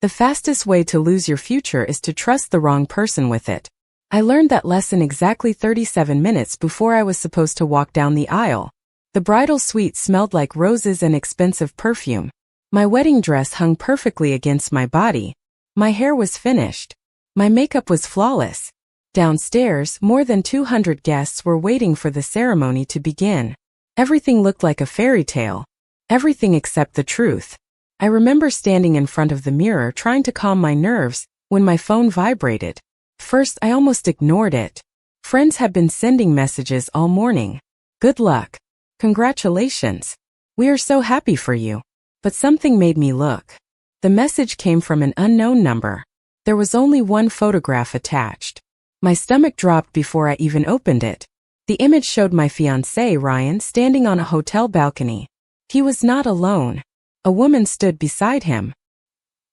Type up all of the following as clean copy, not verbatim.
The fastest way to lose your future is to trust the wrong person with it. I learned that lesson exactly 37 minutes before I was supposed to walk down the aisle. The bridal suite smelled like roses and expensive perfume. My wedding dress hung perfectly against my body. My hair was finished. My makeup was flawless. Downstairs, more than 200 guests were waiting for the ceremony to begin. Everything looked like a fairy tale. Everything except the truth. I remember standing in front of the mirror trying to calm my nerves when my phone vibrated. First, I almost ignored it. Friends had been sending messages all morning. Good luck. Congratulations. We are so happy for you. But something made me look. The message came from an unknown number. There was only one photograph attached. My stomach dropped before I even opened it. The image showed my fiancé, Ryan, standing on a hotel balcony. He was not alone. A woman stood beside him.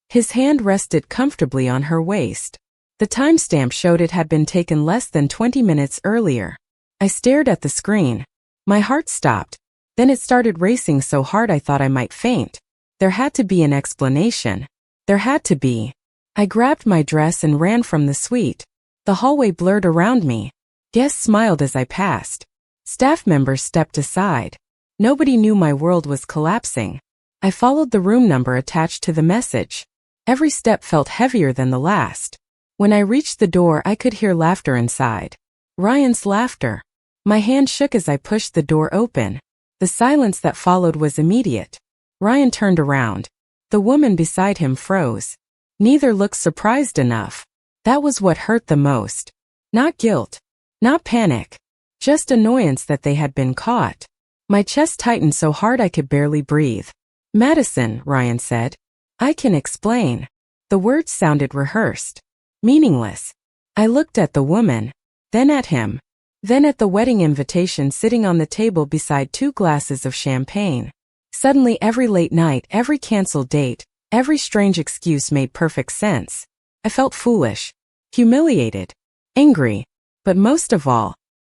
His hand rested comfortably on her waist. The timestamp showed it had been taken less than 20 minutes earlier. I stared at the screen. My heart stopped. Then it started racing so hard I thought I might faint. There had to be an explanation. There had to be. I grabbed my dress and ran from the suite. The hallway blurred around me. Guests smiled as I passed. Staff members stepped aside. Nobody knew my world was collapsing. I followed the room number attached to the message. Every step felt heavier than the last. When I reached the door, I could hear laughter inside. Ryan's laughter. My hand shook as I pushed the door open. The silence that followed was immediate. Ryan turned around. The woman beside him froze. Neither looked surprised enough. That was what hurt the most. Not guilt. Not panic. Just annoyance that they had been caught. My chest tightened so hard I could barely breathe. Madison, Ryan said. I can explain. The words sounded rehearsed. Meaningless. I looked at the woman. Then at him. Then at the wedding invitation sitting on the table beside 2 glasses of champagne. Suddenly every late night, every canceled date, every strange excuse made perfect sense. I felt foolish. Humiliated. Angry. But most of all,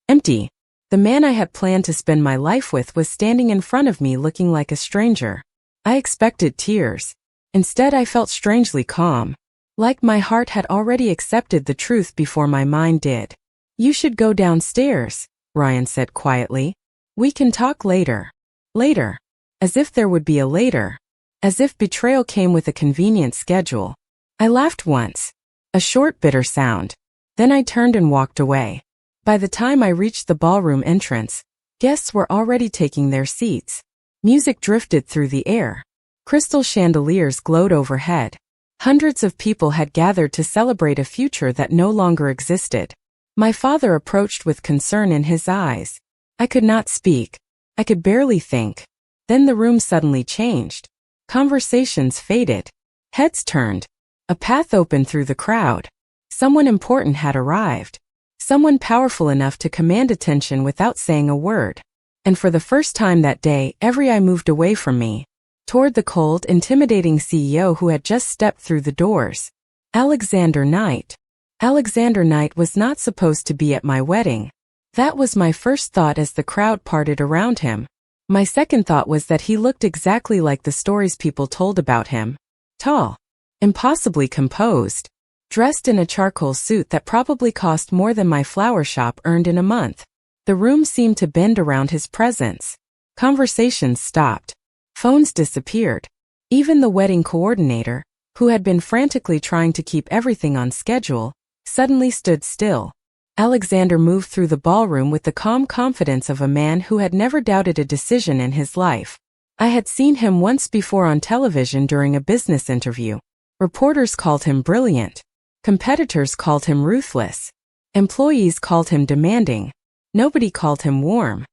empty. The man I had planned to spend my life with was standing in front of me looking like a stranger. I expected tears. Instead, I felt strangely calm. Like my heart had already accepted the truth before my mind did. You should go downstairs, Ryan said quietly. We can talk later. Later. As if there would be a later. As if betrayal came with a convenient schedule. I laughed once. A short, bitter sound. Then I turned and walked away. By the time I reached the ballroom entrance, guests were already taking their seats. Music drifted through the air. Crystal chandeliers glowed overhead. Hundreds of people had gathered to celebrate a future that no longer existed. My father approached with concern in his eyes. I could not speak. I could barely think. Then the room suddenly changed. Conversations faded. Heads turned. A path opened through the crowd. Someone important had arrived. Someone powerful enough to command attention without saying a word. And for the first time that day, every eye moved away from me. Toward the cold, intimidating CEO who had just stepped through the doors. Alexander Knight. Alexander Knight was not supposed to be at my wedding. That was my first thought as the crowd parted around him. My second thought was that he looked exactly like the stories people told about him. Tall. Impossibly composed. Dressed in a charcoal suit that probably cost more than my flower shop earned in a month. The room seemed to bend around his presence. Conversations stopped. Phones disappeared. Even the wedding coordinator, who had been frantically trying to keep everything on schedule, suddenly stood still. Alexander moved through the ballroom with the calm confidence of a man who had never doubted a decision in his life. I had seen him once before on television during a business interview. Reporters called him brilliant. Competitors called him ruthless. Employees called him demanding. Nobody called him warm.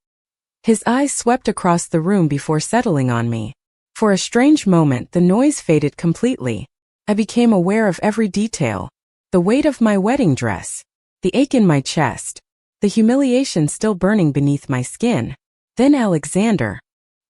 His eyes swept across the room before settling on me. For a strange moment, the noise faded completely. I became aware of every detail. The weight of my wedding dress. The ache in my chest. The humiliation still burning beneath my skin. Then Alexander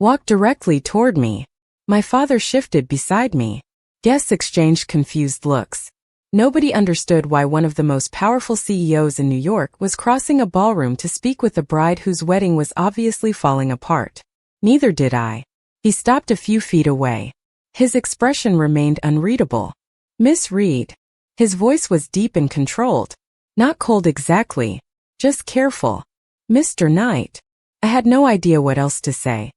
walked directly toward me. My father shifted beside me. Guests exchanged confused looks. Nobody understood why one of the most powerful CEOs in New York was crossing a ballroom to speak with a bride whose wedding was obviously falling apart. Neither did I. He stopped a few feet away. His expression remained unreadable. Miss Reed. His voice was deep and controlled. Not cold exactly, just careful. Mr. Knight. I had no idea what else to say.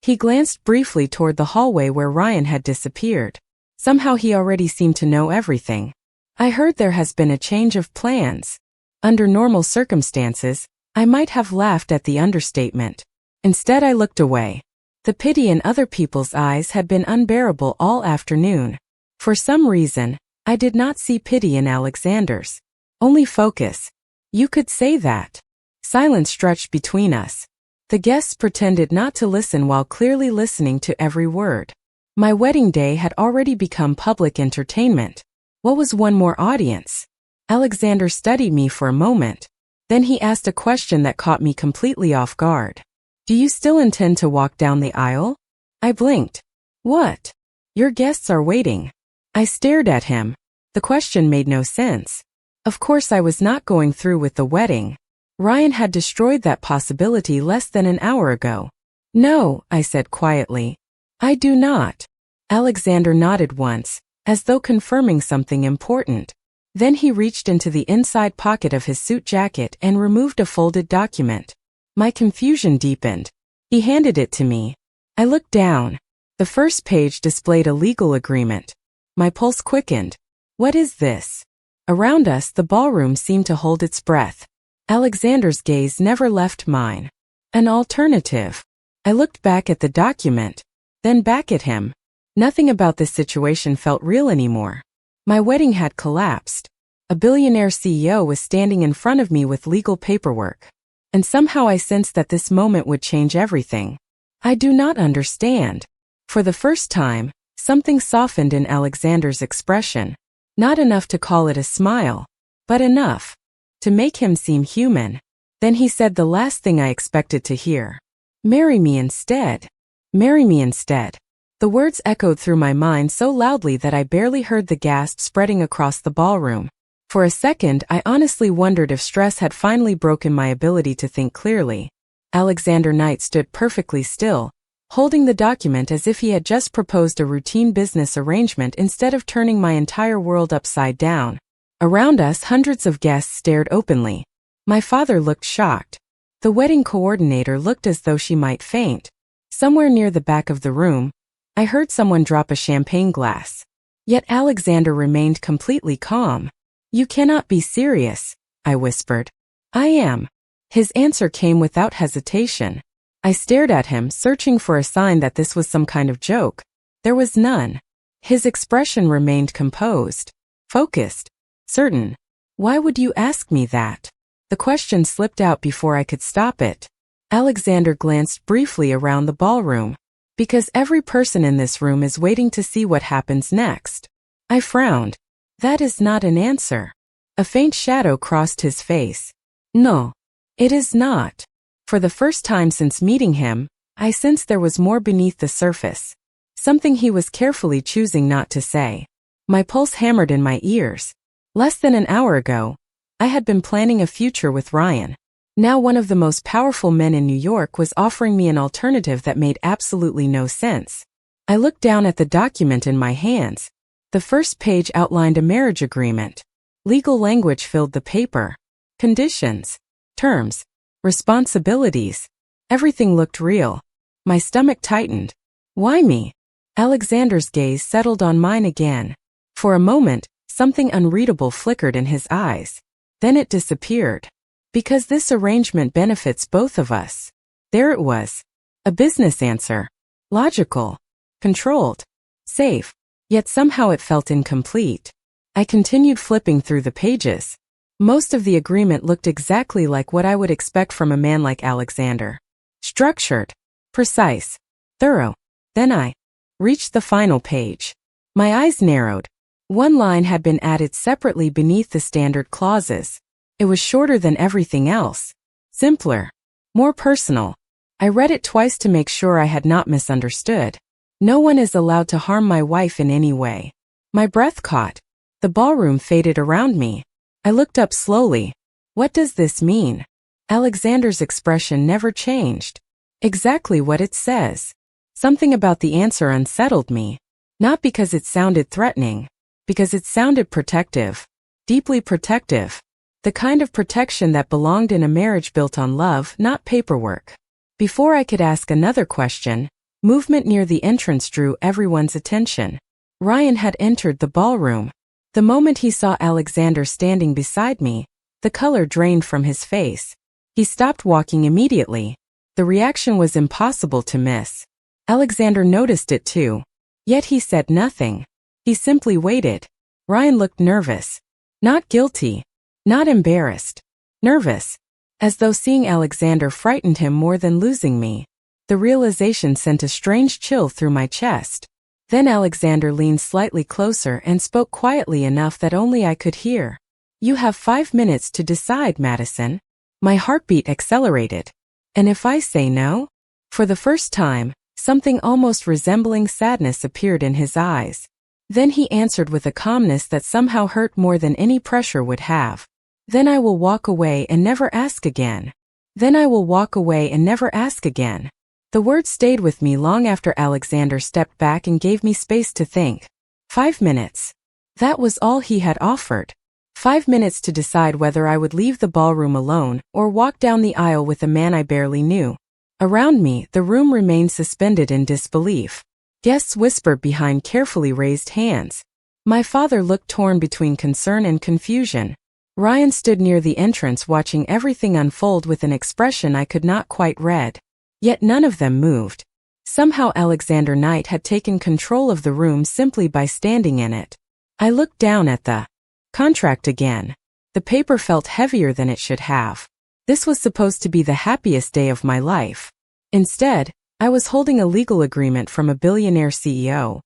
He glanced briefly toward the hallway where Ryan had disappeared. Somehow he already seemed to know everything. I heard there has been a change of plans. Under normal circumstances, I might have laughed at the understatement. Instead I looked away. The pity in other people's eyes had been unbearable all afternoon. For some reason, I did not see pity in Alexander's. Only focus. You could say that. Silence stretched between us. The guests pretended not to listen while clearly listening to every word. My wedding day had already become public entertainment. What was one more audience? Alexander studied me for a moment. Then he asked a question that caught me completely off guard. Do you still intend to walk down the aisle? I blinked. What? Your guests are waiting. I stared at him. The question made no sense. Of course I was not going through with the wedding. Ryan had destroyed that possibility less than an hour ago. No, I said quietly. I do not. Alexander nodded once, as though confirming something important. Then he reached into the inside pocket of his suit jacket and removed a folded document. My confusion deepened. He handed it to me. I looked down. The first page displayed a legal agreement. My pulse quickened. What is this? Around us, the ballroom seemed to hold its breath. Alexander's gaze never left mine. An alternative. I looked back at the document, then back at him. Nothing about this situation felt real anymore. My wedding had collapsed. A billionaire CEO was standing in front of me with legal paperwork. And somehow I sensed that this moment would change everything. I do not understand. For the first time, something softened in Alexander's expression. Not enough to call it a smile, but enough to make him seem human. Then he said the last thing I expected to hear. Marry me instead. Marry me instead. The words echoed through my mind so loudly that I barely heard the gasp spreading across the ballroom. For a second, I honestly wondered if stress had finally broken my ability to think clearly. Alexander Knight stood perfectly still, holding the document as if he had just proposed a routine business arrangement instead of turning my entire world upside down. Around us, hundreds of guests stared openly. My father looked shocked. The wedding coordinator looked as though she might faint. Somewhere near the back of the room, I heard someone drop a champagne glass. Yet Alexander remained completely calm. You cannot be serious, I whispered. I am. His answer came without hesitation. I stared at him, searching for a sign that this was some kind of joke. There was none. His expression remained composed, focused, certain. Why would you ask me that? The question slipped out before I could stop it. Alexander glanced briefly around the ballroom. Because every person in this room is waiting to see what happens next. I frowned. That is not an answer. A faint shadow crossed his face. No, it is not. For the first time since meeting him, I sensed there was more beneath the surface. Something he was carefully choosing not to say. My pulse hammered in my ears. Less than an hour ago, I had been planning a future with Ryan. Now one of the most powerful men in New York was offering me an alternative that made absolutely no sense. I looked down at the document in my hands. The first page outlined a marriage agreement. Legal language filled the paper. Conditions, terms, responsibilities. Everything looked real. My stomach tightened. Why me? Alexander's gaze settled on mine again. For a moment, something unreadable flickered in his eyes. Then it disappeared. Because this arrangement benefits both of us. There it was. A business answer. Logical. Controlled. Safe. Yet somehow it felt incomplete. I continued flipping through the pages. Most of the agreement looked exactly like what I would expect from a man like Alexander. Structured. Precise. Thorough. Then I reached the final page. My eyes narrowed. One line had been added separately beneath the standard clauses. It was shorter than everything else. Simpler. More personal. I read it twice to make sure I had not misunderstood. No one is allowed to harm my wife in any way. My breath caught. The ballroom faded around me. I looked up slowly. What does this mean? Alexander's expression never changed. Exactly what it says. Something about the answer unsettled me. Not because it sounded threatening, Because it sounded protective. Deeply protective. The kind of protection that belonged in a marriage built on love, not paperwork. Before I could ask another question, movement near the entrance drew everyone's attention. Ryan had entered the ballroom. The moment he saw Alexander standing beside me, the color drained from his face. He stopped walking immediately. The reaction was impossible to miss. Alexander noticed it too. Yet he said nothing. He simply waited. Ryan looked nervous. Not guilty. Not embarrassed. Nervous. As though seeing Alexander frightened him more than losing me. The realization sent a strange chill through my chest. Then Alexander leaned slightly closer and spoke quietly enough that only I could hear. You have 5 minutes to decide, Madison. My heartbeat accelerated. And if I say no? For the first time, something almost resembling sadness appeared in his eyes. Then he answered with a calmness that somehow hurt more than any pressure would have. Then I will walk away and never ask again. Then I will walk away and never ask again. The words stayed with me long after Alexander stepped back and gave me space to think. 5 minutes. That was all he had offered. 5 minutes to decide whether I would leave the ballroom alone or walk down the aisle with a man I barely knew. Around me, the room remained suspended in disbelief. Guests whispered behind carefully raised hands. My father looked torn between concern and confusion. Ryan stood near the entrance watching everything unfold with an expression I could not quite read. Yet none of them moved. Somehow Alexander Knight had taken control of the room simply by standing in it. I looked down at the contract again. The paper felt heavier than it should have. This was supposed to be the happiest day of my life. Instead, I was holding a legal agreement from a billionaire CEO.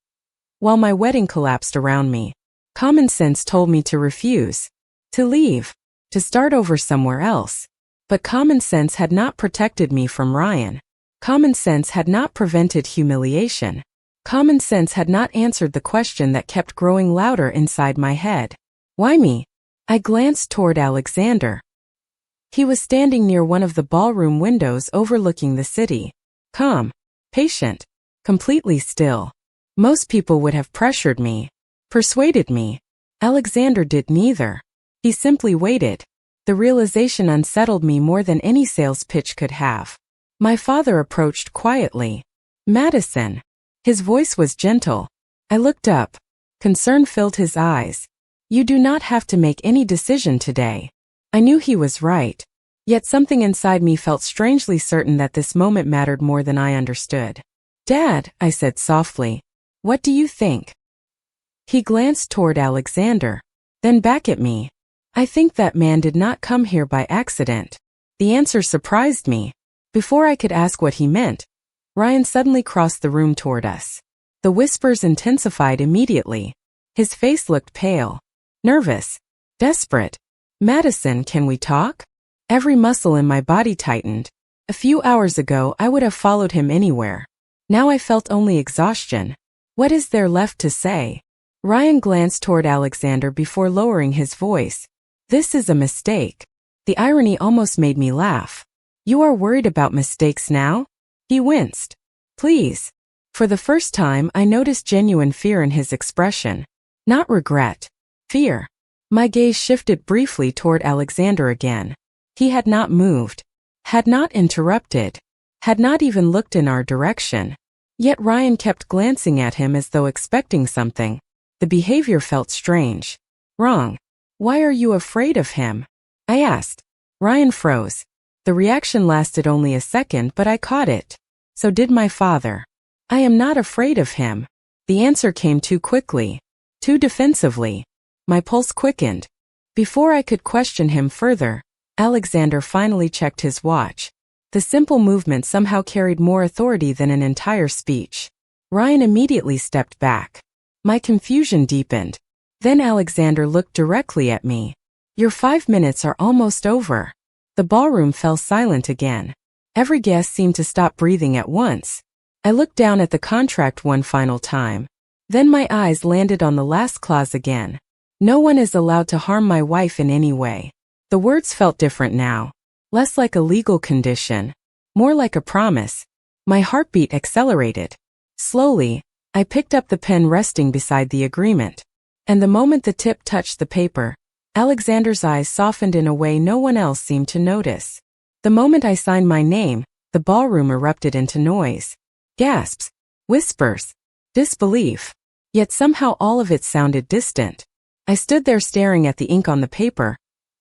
While my wedding collapsed around me, common sense told me to refuse, to leave, to start over somewhere else. But common sense had not protected me from Ryan. Common sense had not prevented humiliation. Common sense had not answered the question that kept growing louder inside my head. Why me? I glanced toward Alexander. He was standing near one of the ballroom windows overlooking the city. Calm, patient, completely still. Most people would have pressured me, persuaded me. Alexander did neither. He simply waited. The realization unsettled me more than any sales pitch could have. My father approached quietly. Madison. His voice was gentle. I looked up. Concern filled his eyes. You do not have to make any decision today. I knew he was right. Yet something inside me felt strangely certain that this moment mattered more than I understood. Dad, I said softly. What do you think? He glanced toward Alexander, then back at me. I think that man did not come here by accident. The answer surprised me. Before I could ask what he meant, Ryan suddenly crossed the room toward us. The whispers intensified immediately. His face looked pale, nervous, desperate. Madison, can we talk? Every muscle in my body tightened. A few hours ago, I would have followed him anywhere. Now I felt only exhaustion. What is there left to say? Ryan glanced toward Alexander before lowering his voice. This is a mistake. The irony almost made me laugh. You are worried about mistakes now? He winced. Please. For the first time, I noticed genuine fear in his expression. Not regret. Fear. My gaze shifted briefly toward Alexander again. He had not moved. Had not interrupted. Had not even looked in our direction. Yet Ryan kept glancing at him as though expecting something. The behavior felt strange. Wrong. Why are you afraid of him? I asked. Ryan froze. The reaction lasted only a second, but I caught it. So did my father. I am not afraid of him. The answer came too quickly. Too defensively. My pulse quickened. Before I could question him further, Alexander finally checked his watch. The simple movement somehow carried more authority than an entire speech. Ryan immediately stepped back. My confusion deepened. Then Alexander looked directly at me. Your 5 minutes are almost over. The ballroom fell silent again. Every guest seemed to stop breathing at once. I looked down at the contract one final time. Then my eyes landed on the last clause again. No one is allowed to harm my wife in any way. The words felt different now. Less like a legal condition. More like a promise. My heartbeat accelerated. Slowly, I picked up the pen resting beside the agreement. And the moment the tip touched the paper, Alexander's eyes softened in a way no one else seemed to notice. The moment I signed my name, the ballroom erupted into noise. Gasps, whispers, disbelief. Yet somehow all of it sounded distant. I stood there staring at the ink on the paper,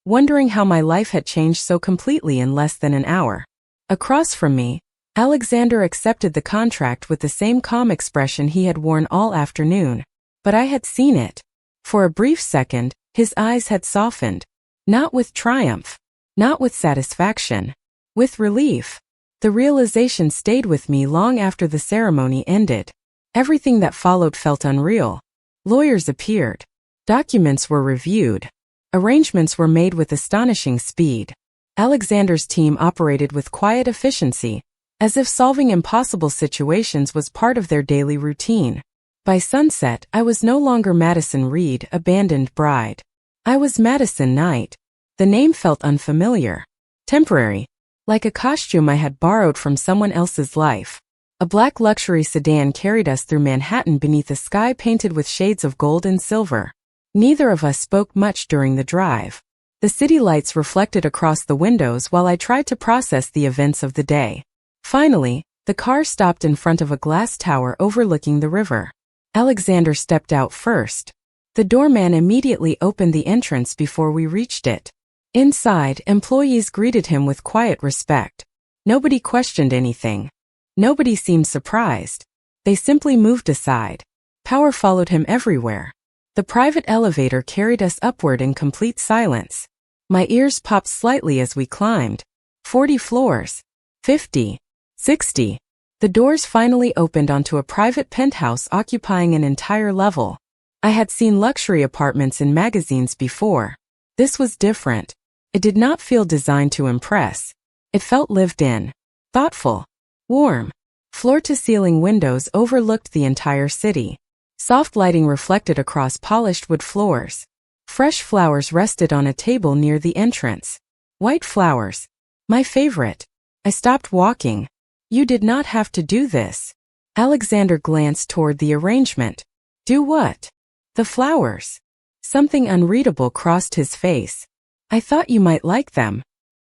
wondering how my life had changed so completely in less than an hour. Across from me, Alexander accepted the contract with the same calm expression he had worn all afternoon. But I had seen it. For a brief second, his eyes had softened. Not with triumph. Not with satisfaction. With relief. The realization stayed with me long after the ceremony ended. Everything that followed felt unreal. Lawyers appeared. Documents were reviewed. Arrangements were made with astonishing speed. Alexander's team operated with quiet efficiency, as if solving impossible situations was part of their daily routine. By sunset, I was no longer Madison Reed, abandoned bride. I was Madison Knight. The name felt unfamiliar. Temporary. Like a costume I had borrowed from someone else's life. A black luxury sedan carried us through Manhattan beneath a sky painted with shades of gold and silver. Neither of us spoke much during the drive. The city lights reflected across the windows while I tried to process the events of the day. Finally, the car stopped in front of a glass tower overlooking the river. Alexander stepped out first. The doorman immediately opened the entrance before we reached it. Inside, employees greeted him with quiet respect. Nobody questioned anything. Nobody seemed surprised. They simply moved aside. Power followed him everywhere. The private elevator carried us upward in complete silence. My ears popped slightly as we climbed. 40 floors. 50. 60. The doors finally opened onto a private penthouse occupying an entire level. I had seen luxury apartments in magazines before. This was different. It did not feel designed to impress. It felt lived in. Thoughtful. Warm. Floor-to-ceiling windows overlooked the entire city. Soft lighting reflected across polished wood floors. Fresh flowers rested on a table near the entrance. White flowers. My favorite. I stopped walking. You did not have to do this. Alexander glanced toward the arrangement. Do what? The flowers. Something unreadable crossed his face. I thought you might like them.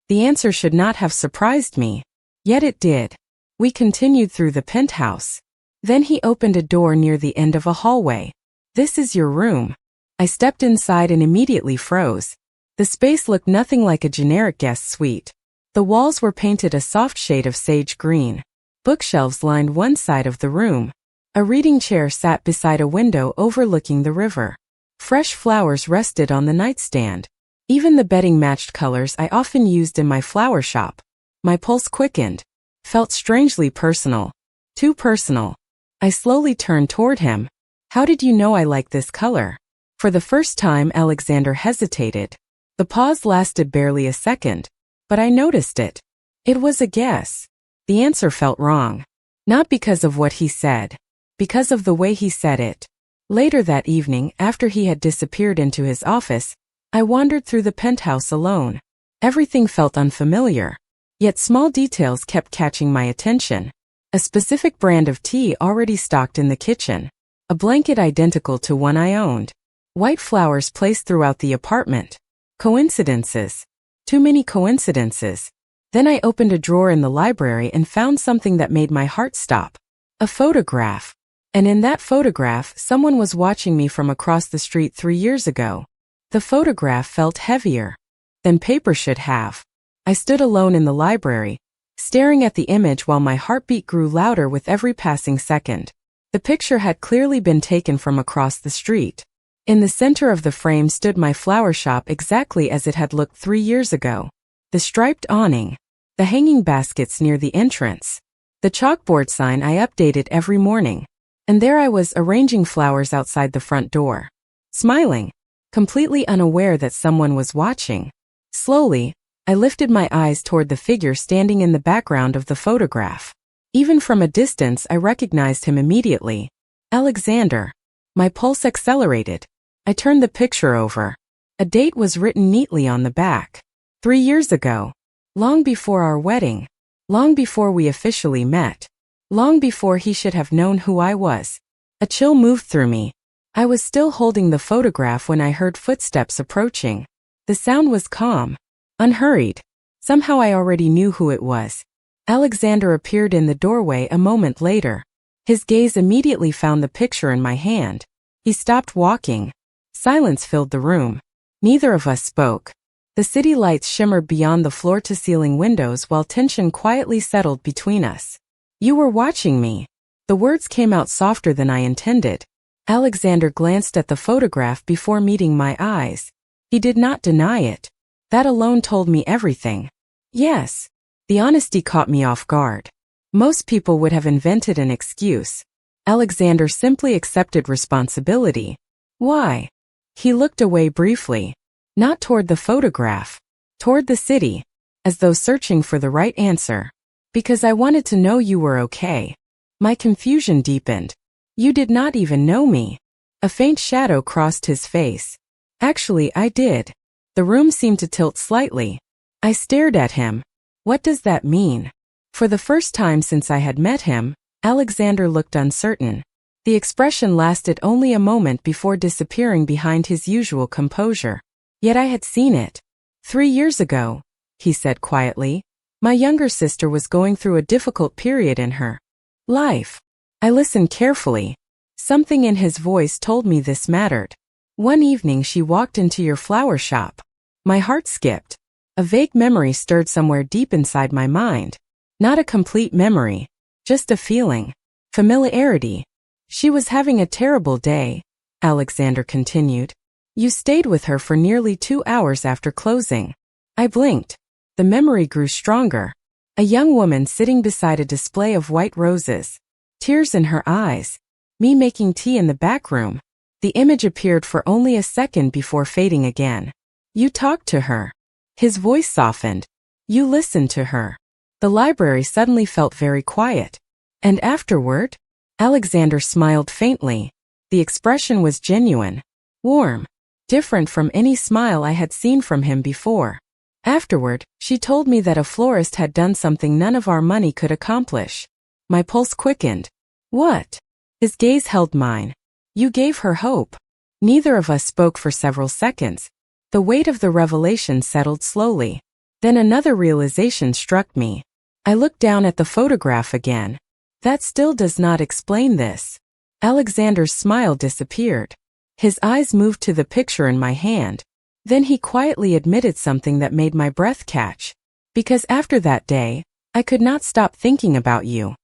The answer should not have surprised me. Yet it did. We continued through the penthouse. Then he opened a door near the end of a hallway. This is your room. I stepped inside and immediately froze. The space looked nothing like a generic guest suite. The walls were painted a soft shade of sage green. Bookshelves lined one side of the room. A reading chair sat beside a window overlooking the river. Fresh flowers rested on the nightstand. Even the bedding matched colors I often used in my flower shop. My pulse quickened. Felt strangely personal. Too personal. I slowly turned toward him. How did you know I like this color? For the first time, Alexander hesitated. The pause lasted barely a second. But I noticed it. It was a guess. The answer felt wrong. Not because of what he said. Because of the way he said it. Later that evening, after he had disappeared into his office, I wandered through the penthouse alone. Everything felt unfamiliar. Yet small details kept catching my attention. A specific brand of tea already stocked in the kitchen. A blanket identical to one I owned. White flowers placed throughout the apartment. Coincidences. Too many coincidences. Then I opened a drawer in the library and found something that made my heart stop. A photograph. And in that photograph, someone was watching me from across the street 3 years ago. The photograph felt heavier than paper should have. I stood alone in the library, staring at the image while my heartbeat grew louder with every passing second. The picture had clearly been taken from across the street. In the center of the frame stood my flower shop exactly as it had looked 3 years ago. The striped awning. The hanging baskets near the entrance. The chalkboard sign I updated every morning. And there I was arranging flowers outside the front door. Smiling. Completely unaware that someone was watching. Slowly, I lifted my eyes toward the figure standing in the background of the photograph. Even from a distance, I recognized him immediately. Alexander. My pulse accelerated. I turned the picture over. A date was written neatly on the back. 3 years ago. Long before our wedding. Long before we officially met. Long before he should have known who I was. A chill moved through me. I was still holding the photograph when I heard footsteps approaching. The sound was calm, unhurried. Somehow I already knew who it was. Alexander appeared in the doorway a moment later. His gaze immediately found the picture in my hand. He stopped walking. Silence filled the room. Neither of us spoke. The city lights shimmered beyond the floor-to-ceiling windows while tension quietly settled between us. "You were watching me." The words came out softer than I intended. Alexander glanced at the photograph before meeting my eyes. He did not deny it. That alone told me everything. Yes. The honesty caught me off guard. Most people would have invented an excuse. Alexander simply accepted responsibility. Why? He looked away briefly. Not toward the photograph. Toward the city. As though searching for the right answer. "Because I wanted to know you were okay." My confusion deepened. "You did not even know me." A faint shadow crossed his face. "Actually, I did." The room seemed to tilt slightly. I stared at him. What does that mean? For the first time since I had met him, Alexander looked uncertain. The expression lasted only a moment before disappearing behind his usual composure. Yet I had seen it. 3 years ago, he said quietly. My younger sister was going through a difficult period in her life. I listened carefully. Something in his voice told me this mattered. One evening she walked into your flower shop. My heart skipped. A vague memory stirred somewhere deep inside my mind. Not a complete memory, just a feeling. Familiarity. She was having a terrible day, Alexander continued. You stayed with her for nearly 2 hours after closing. I blinked. The memory grew stronger. A young woman sitting beside a display of white roses. Tears in her eyes. Me making tea in the back room. The image appeared for only a second before fading again. You talked to her. His voice softened. You listened to her. The library suddenly felt very quiet. And afterward? Alexander smiled faintly. The expression was genuine. Warm. Different from any smile I had seen from him before. Afterward, she told me that a florist had done something none of our money could accomplish. My pulse quickened. What? His gaze held mine. You gave her hope. Neither of us spoke for several seconds. The weight of the revelation settled slowly. Then another realization struck me. I looked down at the photograph again. That still does not explain this. Alexander's smile disappeared. His eyes moved to the picture in my hand. Then he quietly admitted something that made my breath catch. Because after that day, I could not stop thinking about you.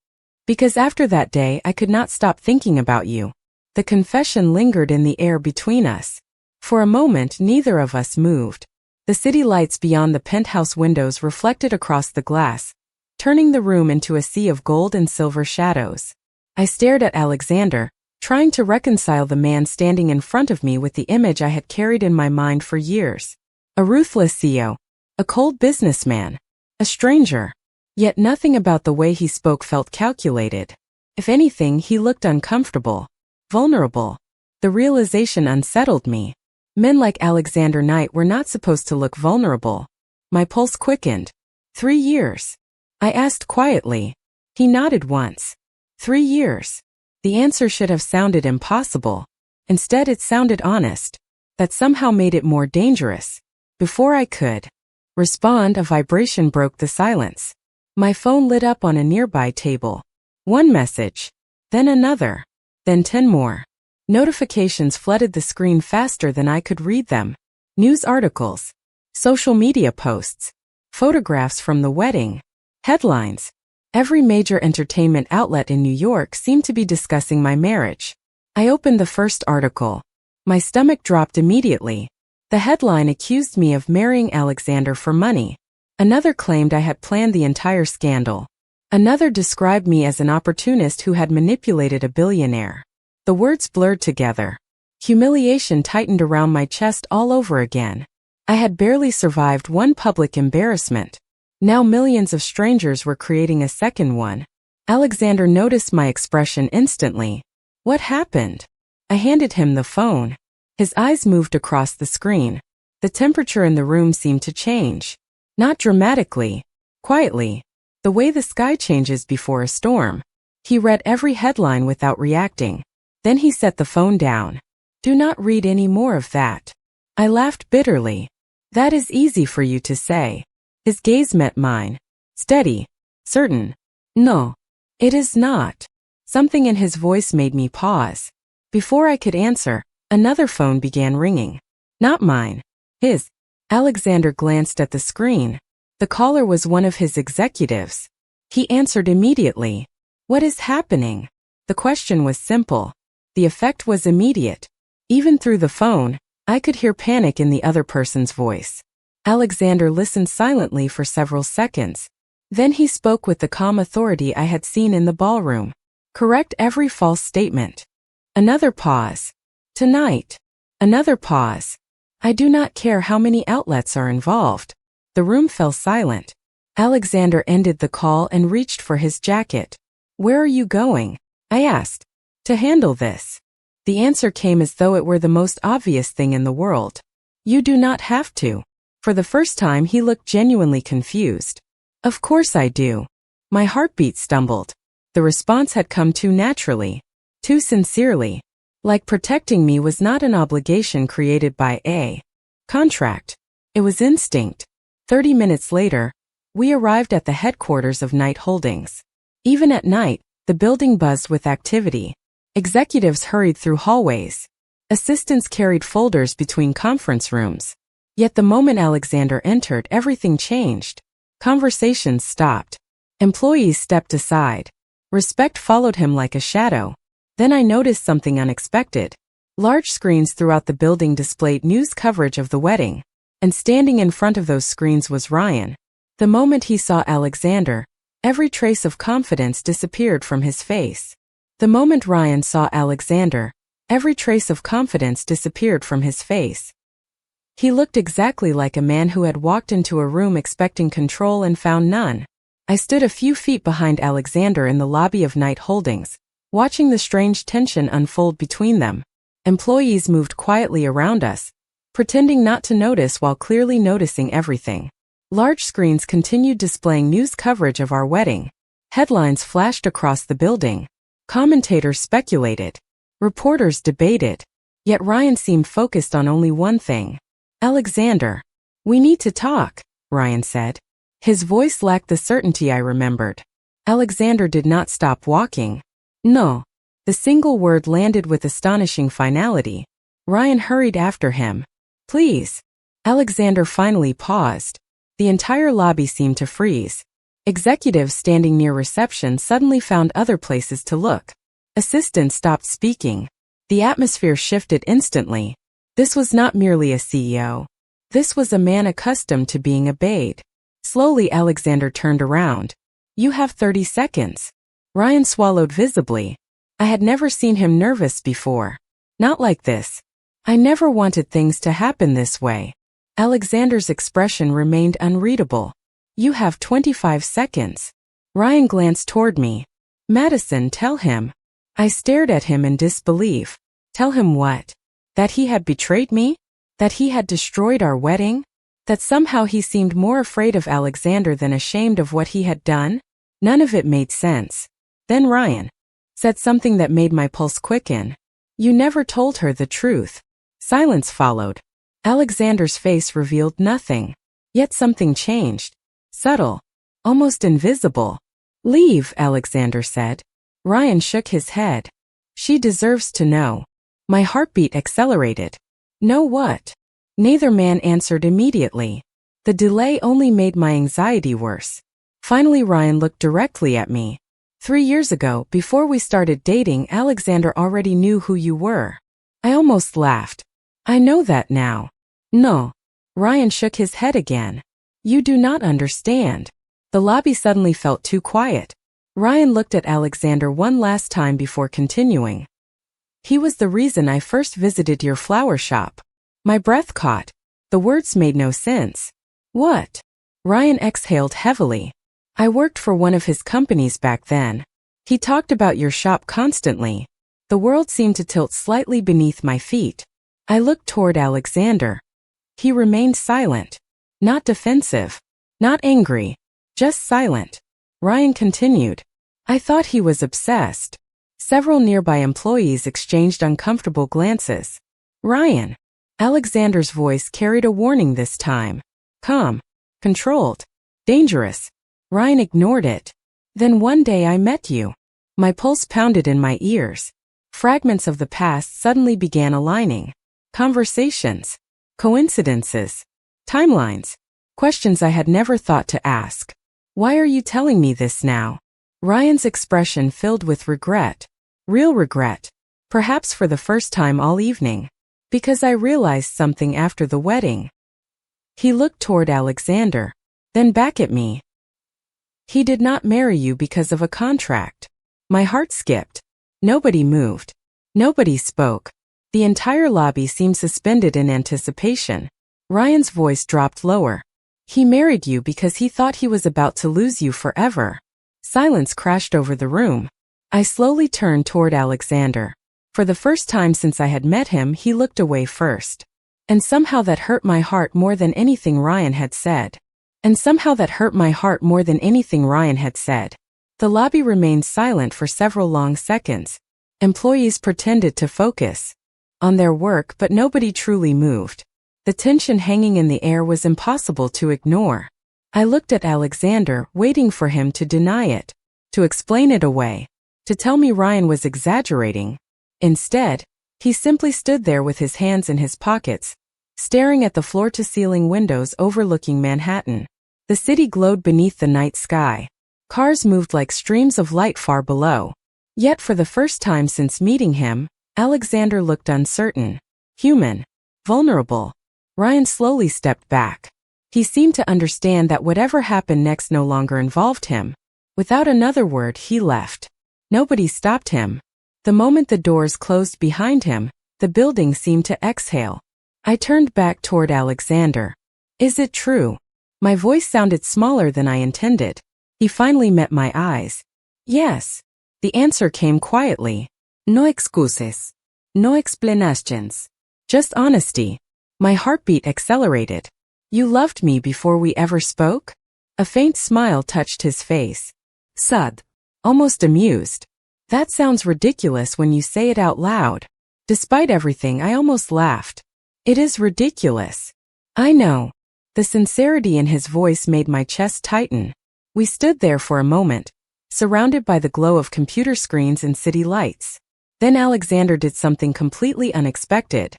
Because after that day, I could not stop thinking about you. The confession lingered in the air between us. For a moment, neither of us moved. The city lights beyond the penthouse windows reflected across the glass, turning the room into a sea of gold and silver shadows. I stared at Alexander, trying to reconcile the man standing in front of me with the image I had carried in my mind for years. A ruthless CEO. A cold businessman. A stranger. Yet nothing about the way he spoke felt calculated. If anything, he looked uncomfortable. Vulnerable. The realization unsettled me. Men like Alexander Knight were not supposed to look vulnerable. My pulse quickened. 3 years. I asked quietly. He nodded once. 3 years. The answer should have sounded impossible. Instead, it sounded honest. That somehow made it more dangerous. Before I could respond, a vibration broke the silence. My phone lit up on a nearby table. One message. Then another. Then 10 more. Notifications flooded the screen faster than I could read them. News articles. Social media posts. Photographs from the wedding. Headlines. Every major entertainment outlet in New York seemed to be discussing my marriage. I opened the first article. My stomach dropped immediately. The headline accused me of marrying Alexander for money. Another claimed I had planned the entire scandal. Another described me as an opportunist who had manipulated a billionaire. The words blurred together. Humiliation tightened around my chest all over again. I had barely survived one public embarrassment. Now millions of strangers were creating a second one. Alexander noticed my expression instantly. What happened? I handed him the phone. His eyes moved across the screen. The temperature in the room seemed to change. Not dramatically. Quietly. The way the sky changes before a storm. He read every headline without reacting. Then he set the phone down. Do not read any more of that. I laughed bitterly. That is easy for you to say. His gaze met mine. Steady. Certain. No. It is not. Something in his voice made me pause. Before I could answer, another phone began ringing. Not mine. His. Alexander glanced at the screen. The caller was one of his executives. He answered immediately. What is happening? The question was simple. The effect was immediate. Even through the phone, I could hear panic in the other person's voice. Alexander listened silently for several seconds. Then he spoke with the calm authority I had seen in the ballroom. Correct every false statement. Another pause. Tonight. Another pause. I do not care how many outlets are involved. The room fell silent. Alexander ended the call and reached for his jacket. Where are you going? I asked. To handle this. The answer came as though it were the most obvious thing in the world. You do not have to. For the first time he looked genuinely confused. Of course I do. My heartbeat stumbled. The response had come too naturally. Too sincerely. Like protecting me was not an obligation created by a contract. It was instinct. 30 minutes later, we arrived at the headquarters of Knight Holdings. Even at night, the building buzzed with activity. Executives hurried through hallways. Assistants carried folders between conference rooms. Yet the moment Alexander entered, everything changed. Conversations stopped. Employees stepped aside. Respect followed him like a shadow. Then I noticed something unexpected. Large screens throughout the building displayed news coverage of the wedding. And standing in front of those screens was Ryan. The moment he saw Alexander, every trace of confidence disappeared from his face. The moment Ryan saw Alexander, every trace of confidence disappeared from his face. He looked exactly like a man who had walked into a room expecting control and found none. I stood a few feet behind Alexander in the lobby of Knight Holdings, watching the strange tension unfold between them. Employees moved quietly around us, pretending not to notice while clearly noticing everything. Large screens continued displaying news coverage of our wedding. Headlines flashed across the building. Commentators speculated. Reporters debated. Yet Ryan seemed focused on only one thing. Alexander. We need to talk, Ryan said. His voice lacked the certainty I remembered. Alexander did not stop walking. No. The single word landed with astonishing finality. Ryan hurried after him. Please. Alexander finally paused. The entire lobby seemed to freeze. Executives standing near reception suddenly found other places to look. Assistants stopped speaking. The atmosphere shifted instantly. This was not merely a CEO. This was a man accustomed to being obeyed. Slowly Alexander turned around. You have 30 seconds. Ryan swallowed visibly. I had never seen him nervous before. Not like this. I never wanted things to happen this way. Alexander's expression remained unreadable. You have 25 seconds. Ryan glanced toward me. Madison, tell him. I stared at him in disbelief. Tell him what? That he had betrayed me? That he had destroyed our wedding? That somehow he seemed more afraid of Alexander than ashamed of what he had done? None of it made sense. Then Ryan said something that made my pulse quicken. You never told her the truth. Silence followed. Alexander's face revealed nothing. Yet something changed. Subtle. Almost invisible. Leave, Alexander said. Ryan shook his head. She deserves to know. My heartbeat accelerated. Know what? Neither man answered immediately. The delay only made my anxiety worse. Finally Ryan looked directly at me. 3 years ago, before we started dating, Alexander already knew who you were. I almost laughed. I know that now. No. Ryan shook his head again. You do not understand. The lobby suddenly felt too quiet. Ryan looked at Alexander one last time before continuing. He was the reason I first visited your flower shop. My breath caught. The words made no sense. What? Ryan exhaled heavily. I worked for one of his companies back then. He talked about your shop constantly. The world seemed to tilt slightly beneath my feet. I looked toward Alexander. He remained silent. Not defensive. Not angry. Just silent. Ryan continued. I thought he was obsessed. Several nearby employees exchanged uncomfortable glances. Ryan. Alexander's voice carried a warning this time. Calm. Controlled. Dangerous. Ryan ignored it. Then one day I met you. My pulse pounded in my ears. Fragments of the past suddenly began aligning. Conversations. Coincidences. Timelines. Questions I had never thought to ask. Why are you telling me this now? Ryan's expression filled with regret. Real regret. Perhaps for the first time all evening. Because I realized something after the wedding. He looked toward Alexander. Then back at me. He did not marry you because of a contract. My heart skipped. Nobody moved. Nobody spoke. The entire lobby seemed suspended in anticipation. Ryan's voice dropped lower. He married you because he thought he was about to lose you forever. Silence crashed over the room. I slowly turned toward Alexander. For the first time since I had met him, he looked away first. And somehow that hurt my heart more than anything Ryan had said. The lobby remained silent for several long seconds. Employees pretended to focus on their work, but nobody truly moved. The tension hanging in the air was impossible to ignore. I looked at Alexander, waiting for him to deny it, to explain it away, to tell me Ryan was exaggerating. Instead, he simply stood there with his hands in his pockets, staring at the floor-to-ceiling windows overlooking Manhattan. The city glowed beneath the night sky. Cars moved like streams of light far below. Yet for the first time since meeting him, Alexander looked uncertain, human, vulnerable. Ryan slowly stepped back. He seemed to understand that whatever happened next no longer involved him. Without another word, he left. Nobody stopped him. The moment the doors closed behind him, the building seemed to exhale. I turned back toward Alexander. Is it true? My voice sounded smaller than I intended. He finally met my eyes. Yes. The answer came quietly. No excuses. No explanations. Just honesty. My heartbeat accelerated. You loved me before we ever spoke? A faint smile touched his face. Sad. Almost amused. That sounds ridiculous when you say it out loud. Despite everything, I almost laughed. It is ridiculous. I know. The sincerity in his voice made my chest tighten. We stood there for a moment, surrounded by the glow of computer screens and city lights. Then Alexander did something completely unexpected.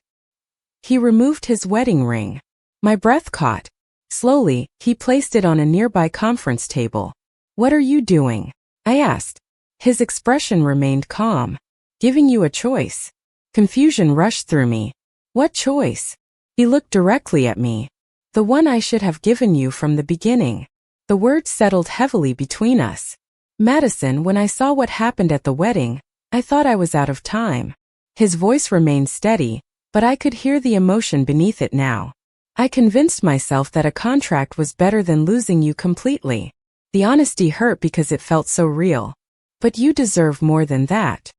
He removed his wedding ring. My breath caught. Slowly, he placed it on a nearby conference table. What are you doing? I asked. His expression remained calm. Giving you a choice. Confusion rushed through me. What choice? He looked directly at me. The one I should have given you from the beginning. The words settled heavily between us. Madison, when I saw what happened at the wedding, I thought I was out of time. His voice remained steady, but I could hear the emotion beneath it now. I convinced myself that a contract was better than losing you completely. The honesty hurt because it felt so real. But you deserve more than that.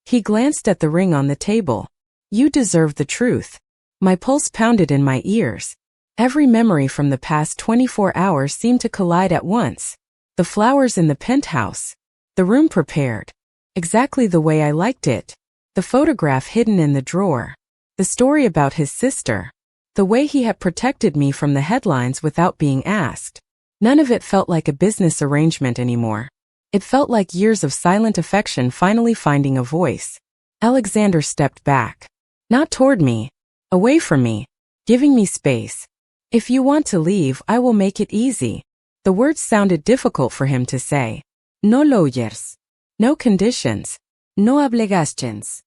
He glanced at the ring on the table. You deserve the truth. My pulse pounded in my ears. Every memory from the past 24 hours seemed to collide at once. The flowers in the penthouse. The room prepared. Exactly the way I liked it. The photograph hidden in the drawer. The story about his sister. The way he had protected me from the headlines without being asked. None of it felt like a business arrangement anymore. It felt like years of silent affection finally finding a voice. Alexander stepped back. Not toward me. Away from me. Giving me space. If you want to leave, I will make it easy. The words sounded difficult for him to say. No lawyers. No conditions. No obligations.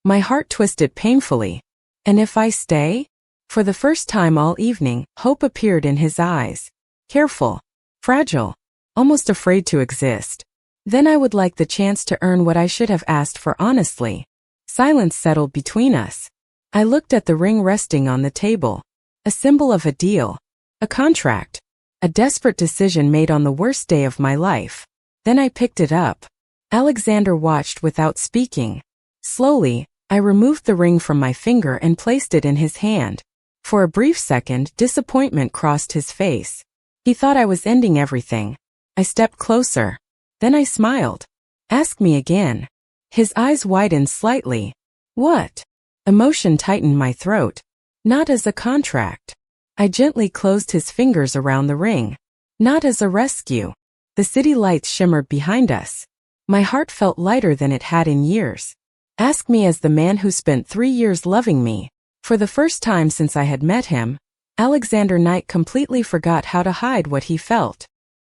My heart twisted painfully. And if I stay? For the first time all evening, hope appeared in his eyes. Careful. Fragile. Almost afraid to exist. Then I would like the chance to earn what I should have asked for honestly. Silence settled between us. I looked at the ring resting on the table. A symbol of a deal. A contract. A desperate decision made on the worst day of my life. Then I picked it up. Alexander watched without speaking. Slowly, I removed the ring from my finger and placed it in his hand. For a brief second, disappointment crossed his face. He thought I was ending everything. I stepped closer. Then I smiled. Ask me again. His eyes widened slightly. What? Emotion tightened my throat. Not as a contract. I gently closed his fingers around the ring. Not as a rescue. The city lights shimmered behind us. My heart felt lighter than it had in years. Ask me as the man who spent 3 years loving me. For the first time since I had met him, Alexander Knight completely forgot how to hide what he felt.